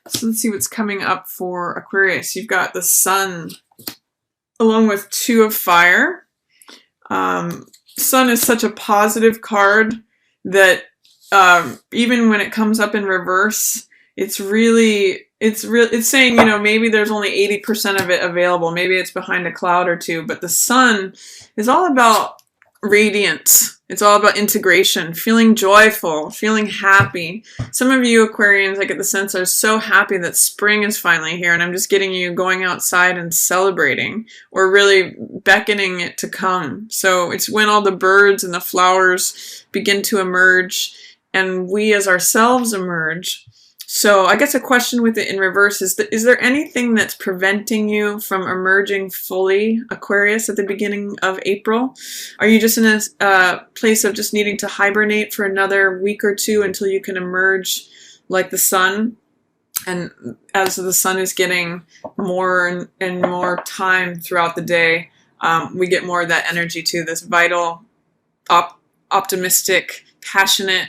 So let's see what's coming up for Aquarius. You've got the Sun along with 2 of fire. Sun is such a positive card that even when it comes up in reverse, it's saying, you know, maybe there's only 80% of it available. Maybe it's behind a cloud or two, but the Sun is all about radiance. It's all about integration, feeling joyful, feeling happy. Some of you Aquarians, I get the sense, are so happy that spring is finally here, and I'm just getting you going outside and celebrating, or really beckoning it to come. So it's when all the birds and the flowers begin to emerge, and we as ourselves emerge. So I guess a question with it in reverse is there anything that's preventing you from emerging fully, Aquarius, at the beginning of April? Are you just in a place of just needing to hibernate for another week or two until you can emerge like the Sun? And as the Sun is getting more and more time throughout the day, we get more of that energy too, this vital, optimistic, passionate,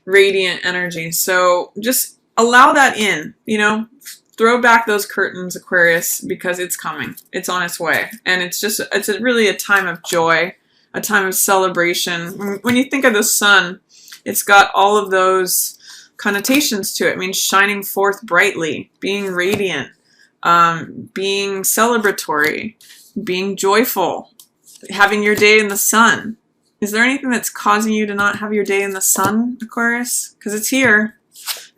radiant energy. So just allow that in, you know, throw back those curtains, Aquarius, because it's coming. It's on its way. And it's really a time of joy, a time of celebration. When you think of the Sun, it's got all of those connotations to it. It means shining forth brightly, being radiant, being celebratory, being joyful, having your day in the sun. Is there anything that's causing you to not have your day in the sun, Aquarius? Because it's here.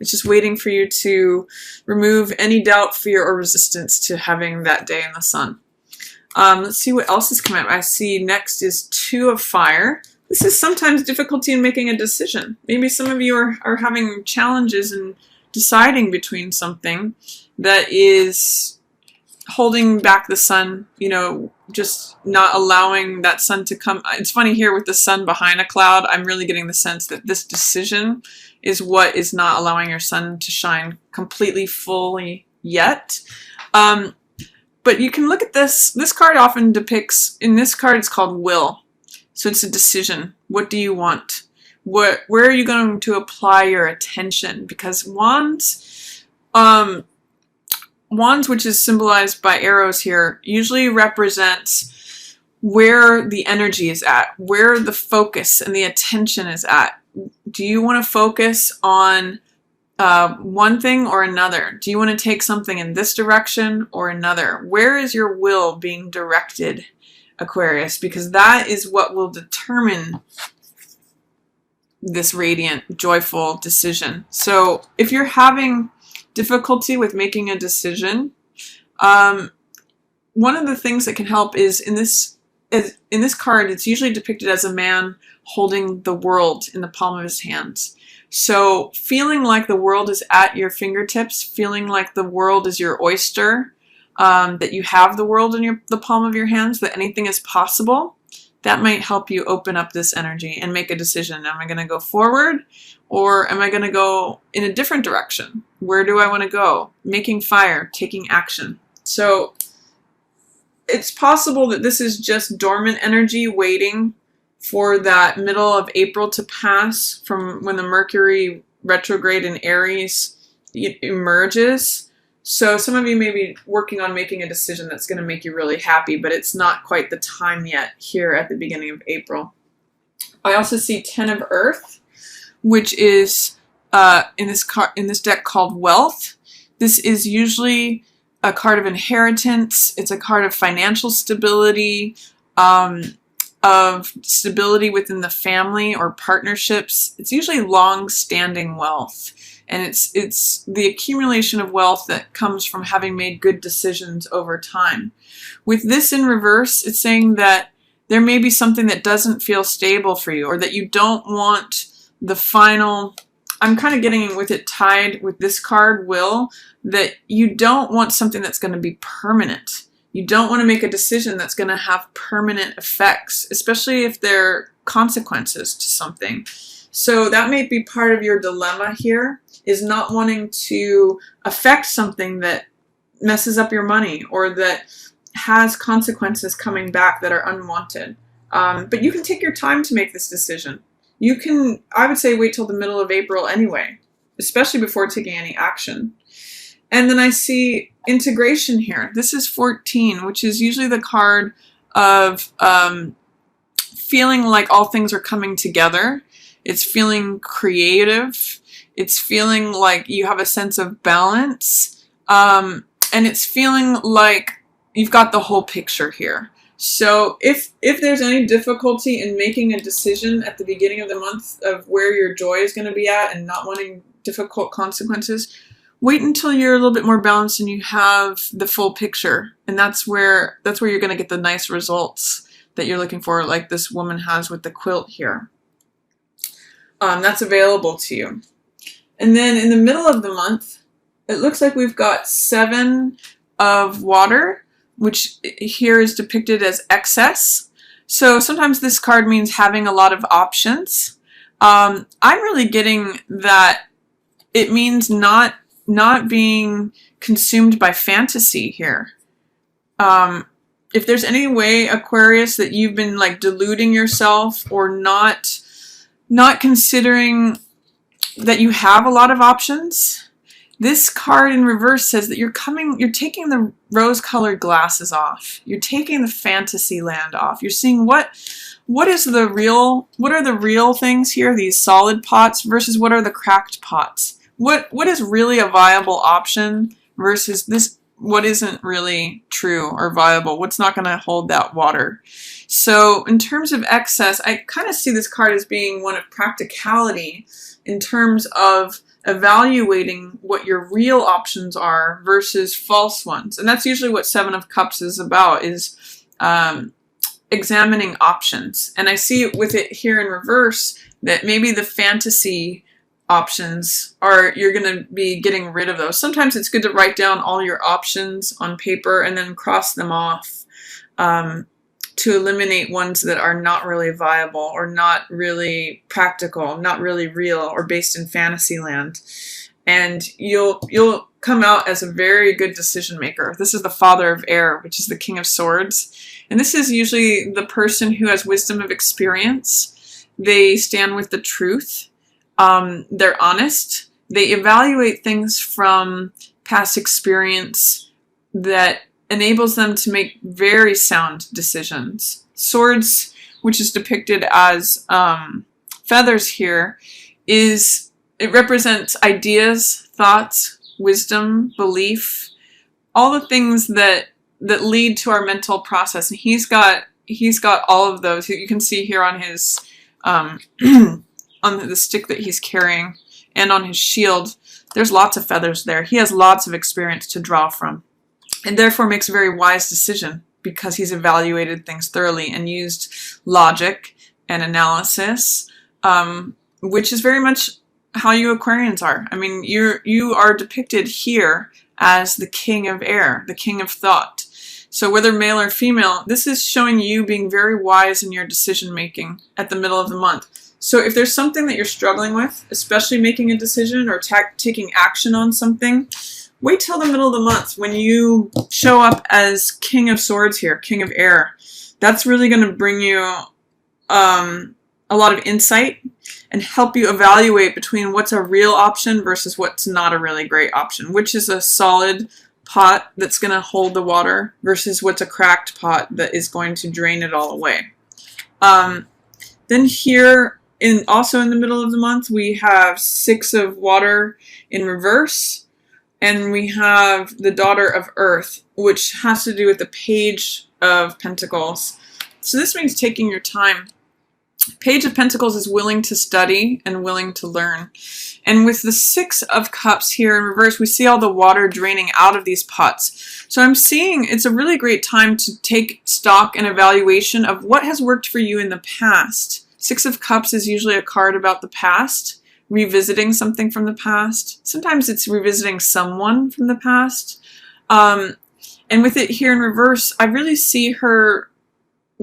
It's just waiting for you to remove any doubt, fear, or resistance to having that day in the sun. Let's see what else is coming up. I see next is 2 of fire. This is sometimes difficulty in making a decision. Maybe some of you are having challenges in deciding between something that is holding back the sun, you know, just not allowing that sun to come. It's funny here with the sun behind a cloud, I'm really getting the sense that this decision is what is not allowing your sun to shine completely fully yet. But you can look at this. This card often depicts, in this card it's called will. So it's a decision. What do you want? Where are you going to apply your attention? Because wands, which is symbolized by arrows here, usually represents where the energy is at, where the focus and the attention is at. Do you want to focus on one thing or another? Do you want to take something in this direction or another? Where is your will being directed, Aquarius? Because that is what will determine this radiant, joyful decision. So if you're having difficulty with making a decision, one of the things that can help is in this card, it's usually depicted as a man holding the world in the palm of his hands. So feeling like the world is at your fingertips, feeling like the world is your oyster, that you have the world in the palm of your hands, that anything is possible, that might help you open up this energy and make a decision. Am I going to go forward, or am I going to go in a different direction? Where do I want to go? Making fire, taking action. So it's possible that this is just dormant energy waiting for that middle of April to pass, from when the Mercury retrograde in Aries emerges. So some of you may be working on making a decision that's going to make you really happy, but it's not quite the time yet here at the beginning of April. I also see 10 of Earth, which is in this deck called Wealth. This is usually a card of inheritance. It's a card of financial stability, of stability within the family or partnerships. It's usually long-standing wealth. And it's the accumulation of wealth that comes from having made good decisions over time. With this in reverse, it's saying that there may be something that doesn't feel stable for you, or that you don't want the final. I'm kind of getting with it tied with this card, will, that you don't want something that's going to be permanent. You don't want to make a decision that's going to have permanent effects, especially if there are consequences to something. So that may be part of your dilemma here, is not wanting to affect something that messes up your money or that has consequences coming back that are unwanted. But you can take your time to make this decision. You can, I would say, wait till the middle of April anyway, especially before taking any action. And then I see integration here. This is 14, which is usually the card of feeling like all things are coming together. It's feeling creative. It's feeling like you have a sense of balance. And it's feeling like you've got the whole picture here. So if there's any difficulty in making a decision at the beginning of the month of where your joy is going to be at and not wanting difficult consequences, wait until you're a little bit more balanced and you have the full picture. And that's where you're going to get the nice results that you're looking for, like this woman has with the quilt here. That's available to you. And then in the middle of the month, it looks like we've got 7 of water, which here is depicted as excess. So sometimes this card means having a lot of options. I'm really getting that it means not being consumed by fantasy here. If there's any way, Aquarius, that you've been like deluding yourself or not considering that you have a lot of options, this card in reverse says that you're taking the rose-colored glasses off. You're taking the fantasy land off. You're seeing what are the real things here, these solid pots, versus what are the cracked pots. What is really a viable option versus what isn't really true or viable, what's not going to hold that water. So in terms of excess, I kind of see this card as being one of practicality in terms of evaluating what your real options are versus false ones. And that's usually what 7 of Cups is about, is examining options. And I see it with it here in reverse that maybe the fantasy options you're going to be getting rid of those. Sometimes it's good to write down all your options on paper and then cross them off to eliminate ones that are not really viable or not really practical, not really real, or based in fantasy land. And you'll come out as a very good decision maker. This is the Father of Air, which is the King of Swords. And this is usually the person who has wisdom of experience. They stand with the truth. They're honest. They evaluate things from past experience that enables them to make very sound decisions. Swords, which is depicted as feathers here, it represents ideas, thoughts, wisdom, belief, all the things that lead to our mental process. And he's got all of those. You can see here on his on the stick that he's carrying and on his shield, there's lots of feathers there. He has lots of experience to draw from, and therefore makes a very wise decision because he's evaluated things thoroughly and used logic and analysis, which is very much how you Aquarians are. I mean, you are depicted here as the king of air, the king of thought. So whether male or female, this is showing you being very wise in your decision making at the middle of the month. So if there's something that you're struggling with, especially making a decision or taking action on something, wait till the middle of the month when you show up as King of Swords here, King of Air. That's really going to bring you a lot of insight and help you evaluate between what's a real option versus what's not a really great option, which is a solid pot that's going to hold the water versus what's a cracked pot that is going to drain it all away. Then here, also in the middle of the month, we have 6 of water in reverse, and we have the Daughter of Earth, which has to do with the Page of Pentacles. So this means taking your time. Page of Pentacles is willing to study and willing to learn. And with the 6 of Cups here in reverse, we see all the water draining out of these pots. So I'm seeing it's a really great time to take stock and evaluation of what has worked for you in the past. 6 of Cups is usually a card about the past, revisiting something from the past. Sometimes it's revisiting someone from the past. And with it here in reverse, I really see her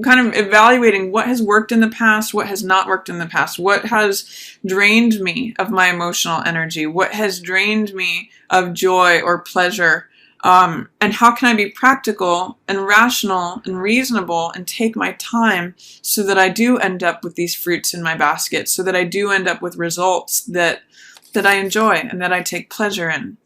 kind of evaluating what has worked in the past, what has not worked in the past, what has drained me of my emotional energy, what has drained me of joy or pleasure, and how can I be practical and rational and reasonable and take my time so that I do end up with these fruits in my basket, so that I do end up with results that I enjoy and that I take pleasure in.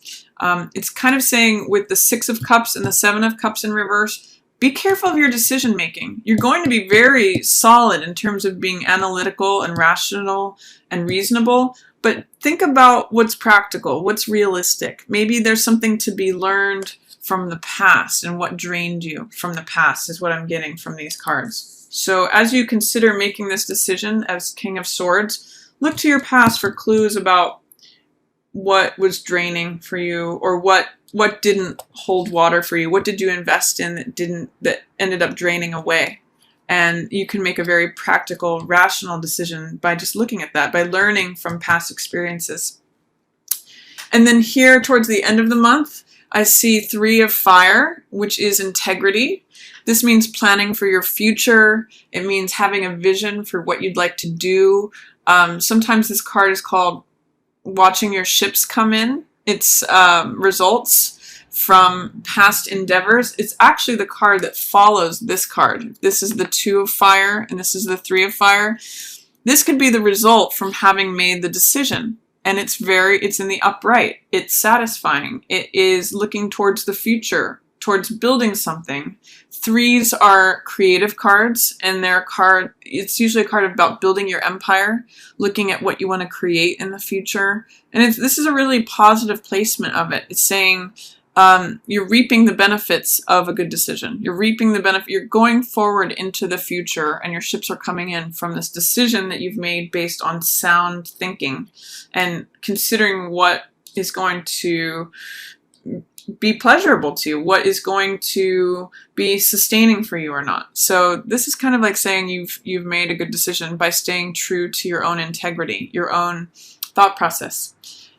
It's kind of saying with the Six of Cups and the Seven of Cups in reverse, be careful of your decision making. You're going to be very solid in terms of being analytical and rational and reasonable, but think about what's practical, what's realistic. Maybe there's something to be learned from the past, and what drained you from the past is what I'm getting from these cards. So as you consider making this decision as King of Swords, look to your past for clues about what was draining for you, or what didn't hold water for you. What did you invest in that ended up draining away? And you can make a very practical, rational decision by just looking at that, by learning from past experiences. And then here towards the end of the month, I see Three of Fire, which is integrity. This means planning for your future. It means having a vision for what you'd like to do. Sometimes this card is called watching your ships come in. It's results from past endeavors. It's actually the card that follows this card. This is the Two of Fire, and this is the Three of Fire. This could be the result from having made the decision. And it's in the upright. It's satisfying. It is looking towards the future, towards building something. Threes are creative cards, and it's usually a card about building your empire, looking at what you want to create in the future. And this is a really positive placement of it. It's saying you're reaping the benefits of a good decision. You're reaping the benefit. You're going forward into the future, and your ships are coming in from this decision that you've made based on sound thinking and considering what is going to be pleasurable to you, what is going to be sustaining for you or not. So this is kind of like saying you've made a good decision by staying true to your own integrity, your own thought process.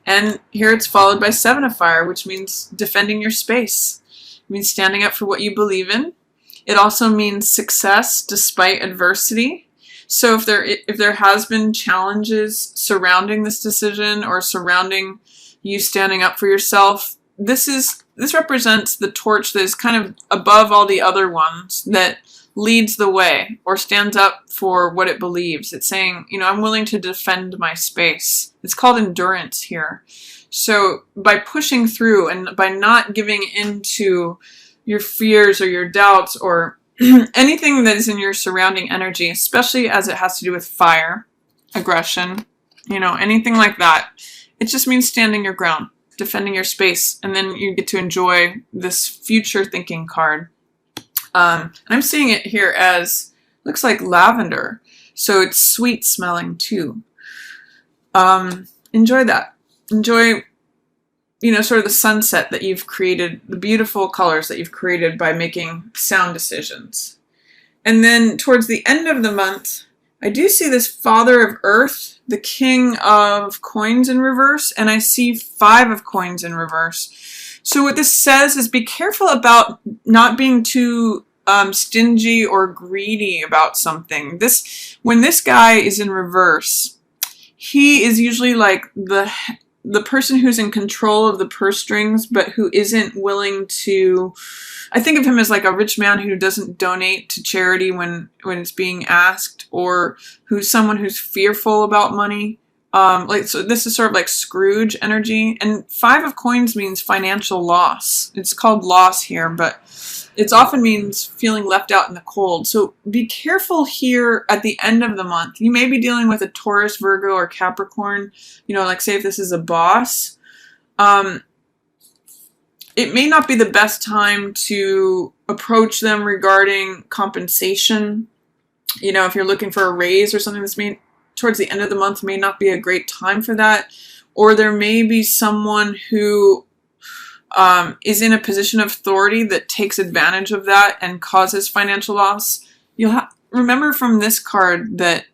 And here it's followed by Seven of Fire, which means defending your space. It means standing up for what you believe in. It also means success despite adversity. So if there has been challenges surrounding this decision or surrounding you standing up for yourself, this represents the torch that is kind of above all the other ones, that leads the way or stands up for what it believes. It's saying, I'm willing to defend my space. It's called endurance here. So by pushing through and by not giving into your fears or your doubts or anything that is in your surrounding energy, especially as it has to do with fire, aggression, anything like that, it just means standing your ground, defending your space, and then you get to enjoy this future thinking card. I'm seeing it here as, looks like lavender, so it's sweet smelling too. Enjoy that. Enjoy, sort of the sunset that you've created, the beautiful colors that you've created by making sound decisions. And then towards the end of the month, I do see this Father of Earth, the King of Coins in reverse, and I see Five of Coins in reverse. So what this says is be careful about not being too stingy or greedy about something. When this guy is in reverse, he is usually like the person who's in control of the purse strings, but who isn't willing to. I think of him as like a rich man who doesn't donate to charity when it's being asked, or who's someone who's fearful about money. So this is sort of like Scrooge energy. And Five of Coins means financial loss. It's called loss here, but it often means feeling left out in the cold. So be careful here at the end of the month. You may be dealing with a Taurus, Virgo, or Capricorn. Like say if this is a boss. It may not be the best time to approach them regarding compensation. If you're looking for a raise or something, towards the end of the month may not be a great time for that. Or there may be someone who is in a position of authority that takes advantage of that and causes financial loss. Remember from this card that,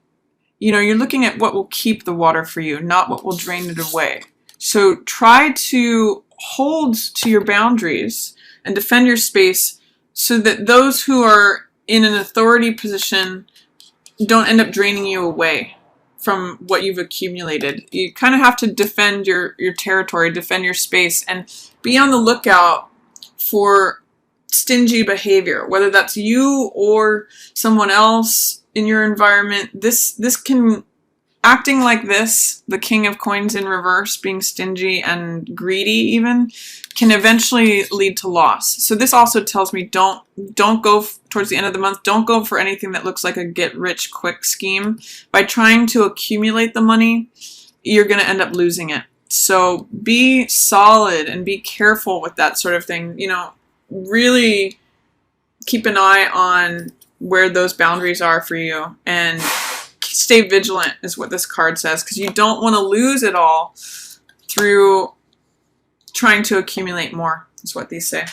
you're looking at what will keep the water for you, not what will drain it away. So try to hold to your boundaries and defend your space so that those who are in an authority position don't end up draining you away from what you've accumulated. You kind of have to defend your territory, defend your space, and be on the lookout for stingy behavior, whether that's you or someone else in your environment. Acting like this, the King of Coins in reverse, being stingy and greedy even, can eventually lead to loss. So this also tells me don't go towards the end of the month. Don't go for anything that looks like a get-rich-quick scheme. By trying to accumulate the money, you're going to end up losing it. So be solid and be careful with that sort of thing. You know, really keep an eye on where those boundaries are for you, and stay vigilant is what this card says, because you don't want to lose it all through trying to accumulate more, is what these say.